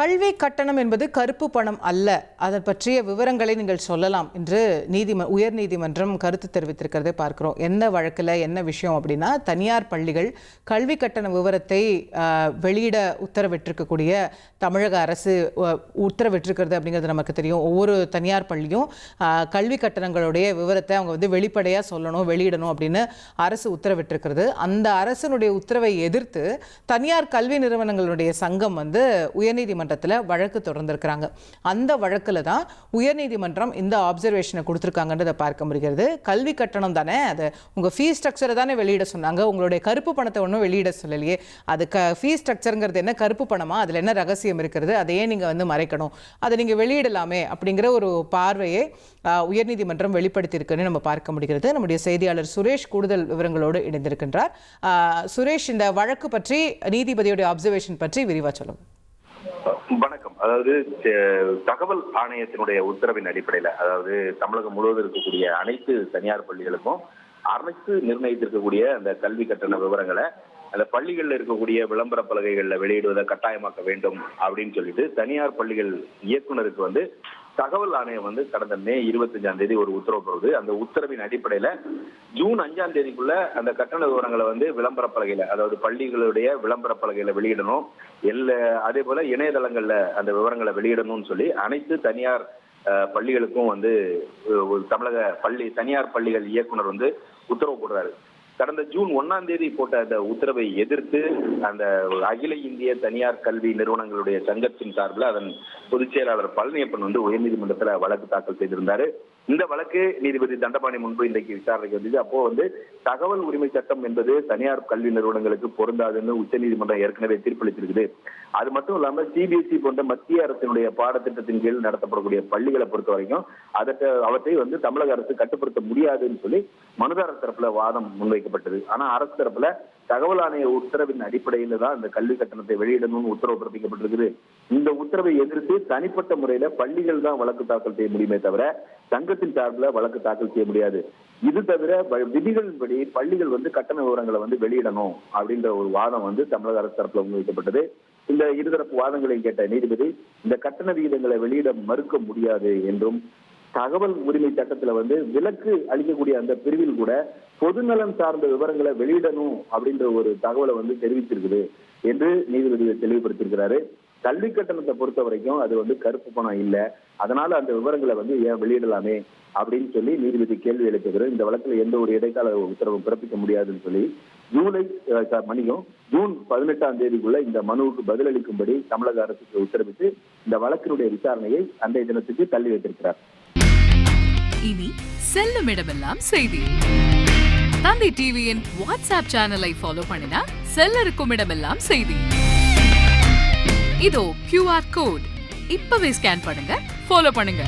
கல்வி கட்டணம் என்பது கருப்பு பணம் அல்ல, அதை பற்றிய விவரங்களை நீங்கள் சொல்லலாம் என்று உயர்நீதிமன்றம் கருத்து தெரிவித்திருக்கிறதை பார்க்கிறோம். என்ன வழக்கில் என்ன விஷயம் அப்படின்னா, தனியார் பள்ளிகள் கல்வி கட்டண விவரத்தை வெளியிட உத்தரவிட்டிருக்கக்கூடிய தமிழக அரசு உத்தரவிட்டிருக்கிறது அப்படிங்கிறது நமக்கு தெரியும். ஒவ்வொரு தனியார் பள்ளியும் கல்வி கட்டணங்களுடைய விவரத்தை அவங்க வெளிப்படையாக சொல்லணும், வெளியிடணும் அப்படின்னு அரசு உத்தரவிட்டிருக்கிறது. அந்த அரசனுடைய உத்தரவை எதிர்த்து தனியார் கல்வி நிறுவனங்களுடைய சங்கம் உயர்நீதிமன்றத்தில் வழக்கு தொடர்ந்திருக்கிறாங்க. அந்த வழக்கில் தான் உயர்நீதிமன்றம் இந்த ஆப்சர்வேஷனை கொடுத்துருக்காங்கன்றதை பார்க்க முடிகிறது. கல்வி கட்டணம் தானே, அது உங்கள் ஃபீஸ் ஸ்ட்ரக்சரை தானே வெளியிட சொன்னாங்க, உங்களுடைய கருப்பு பணத்தை ஒன்றும் வெளியிட சொல்லலையே. அது ஃபீஸ் ஸ்ட்ரக்சருங்கிறது என்ன, கருப்பு பணமா, அதில் என்ன ரகசியம் இருக்கிறது, அதையே நீங்கள் மறைக்கணும், அதை நீங்கள் வெளியிடலாமே அப்படிங்கிற ஒரு பார்வையை உயர்நீதிமன்றம் வெளிப்படுத்தியிருக்குன்னு நம்ம பார்க்க முடிகிறது. நம்முடைய செய்தியாளர் சுரேஷ் கூடுதல் விவரங்களோடு இணைந்திருக்கின்றார். சுரேஷ், இந்த வழக்கு பற்றி, நீதிபதியுடைய அப்சர்வேஷன் பற்றி விரிவாக சொல்லுங்க. வணக்கம். அதாவது தகவல் ஆணையத்தினுடைய உத்தரவின் அடிப்படையில், அதாவது தமிழகம் முழுவதும் இருக்கக்கூடிய அனைத்து தனியார் பள்ளிகளுக்கும் அரசு நிர்ணயித்திருக்கக்கூடிய அந்த கல்வி கட்டண விவரங்களை அந்த பள்ளிகளில் இருக்கக்கூடிய விளம்பர பலகைகளில் வெளியிடுவதை கட்டாயமாக்க வேண்டும் அப்படின்னு சொல்லிட்டு தனியார் பள்ளிகள் இயக்குனருக்கு தகவல் ஆணையம் கடந்த மே 25 ஒரு உத்தரவு போடுது. அந்த உத்தரவின் அடிப்படையில ஜூன் 5 அந்த கட்டண விவரங்களை விளம்பர பலகையில, அதாவது பள்ளிகளுடைய விளம்பர பலகையில வெளியிடணும், அதே போல இணையதளங்கள்ல அந்த விவரங்களை வெளியிடணும்னு சொல்லி அனைத்து தனியார் பள்ளிகளுக்கும் தமிழக தனியார் பள்ளிகள் இயக்குனர் உத்தரவு போடுறாரு. கடந்த ஜூன் 1 போட்ட அந்த உத்தரவை எதிர்த்து அந்த அகில இந்திய தனியார் கல்வி நிறுவனங்களுடைய சங்கத்தின் சார்பில் அதன் பொதுச் செயலாளர் பழனியப்பன் உயர்நீதிமன்றத்தில் வழக்கு தாக்கல் செய்திருந்தாரு. இந்த வழக்கு நீதிபதி தண்டபாணி முன்பு இன்றைக்கு விசாரணைக்கு வந்தது. அப்போ தகவல் உரிமை சட்டம் என்பது தனியார் கல்வி நிறுவனங்களுக்கு பொருந்தாதுன்னு உச்சநீதிமன்றம் ஏற்கனவே தீர்ப்பளித்திருக்குது. அது மட்டும் இல்லாம சிபிஎஸ்இ போன்ற மத்திய அரசினுடைய பாடத்திட்டத்தின் கீழ் நடத்தப்படக்கூடிய பள்ளிகளை பொறுத்த வரைக்கும் அவற்றை தமிழக அரசு கட்டுப்படுத்த முடியாதுன்னு சொல்லி மனுதாரர் தரப்புல வாதம் முன்வைக்கப்பட்டது. ஆனா அரசு தரப்புல தகவல் ஆணைய உத்தரவின் அடிப்படையில தான் இந்த கல்வி கட்டணத்தை வெளியிடணும்னு உத்தரவு பிறப்பிக்கப்பட்டிருக்குது. இந்த உத்தரவை எதிர்த்து தனிப்பட்ட முறையில பள்ளிகள் தான் வழக்கு தாக்கல் செய்ய முடியுமே தவிர சங்கத்தின் சார்பில் வழக்கு தாக்கல் செய்ய முடியாது. இது தவிர விதிகளின்படி பள்ளிகள் கட்டண விவரங்களை வெளியிடணும் அப்படின்ற ஒரு வாதம் தமிழக அரசு தரப்புல முன்வைக்கப்பட்டது. இந்த இருதரப்பு வாதங்களை கேட்ட நீதிபதி இந்த கட்டண விகிதங்களை வெளியிட மறுக்க முடியாது என்றும், தகவல் உரிமை சட்டத்துல விலக்கு அளிக்கக்கூடிய அந்த பிரிவில் கூட பொதுநலன் சார்ந்த விவரங்களை வெளியிடணும் அப்படின்ற ஒரு தகவலை தெரிவித்திருக்குது என்று நீதிபதி தெளிவுபடுத்தியிருக்கிறாரு. கல்வி கட்டணத்தை பொறுத்த வரைக்கும் அது கருப்பு பணம் இல்லை, அதனால அந்த விவரங்களை ஏன் வெளியிடலாமே அப்படின்னு சொல்லி நீதிபதி கேள்வி எழுப்புகிறார். இந்த வழக்கில் எந்த ஒரு இடைக்கால உத்தரவும் பிறப்பிக்க முடியாதுன்னு சொல்லி ஜூன் 18 இந்த மனுவுக்கு பதிலளிக்கும்படி தமிழக அரசுக்கு உத்தரவிட்டு இந்த வழக்கினுடைய விசாரணையை அன்றைய தினத்துக்கு தள்ளி வைத்திருக்கிறார். இனி செல்லும் இடமெல்லாம் செய்தி. தந்தி டிவியின் வாட்ஸ்அப் சேனலை ஃபாலோ பண்ணினா செல்ல இருக்கும் இடமெல்லாம் செய்தி. இதோ QR கோட், இப்பவே ஸ்கேன் பண்ணுங்க, ஃபாலோ பண்ணுங்க.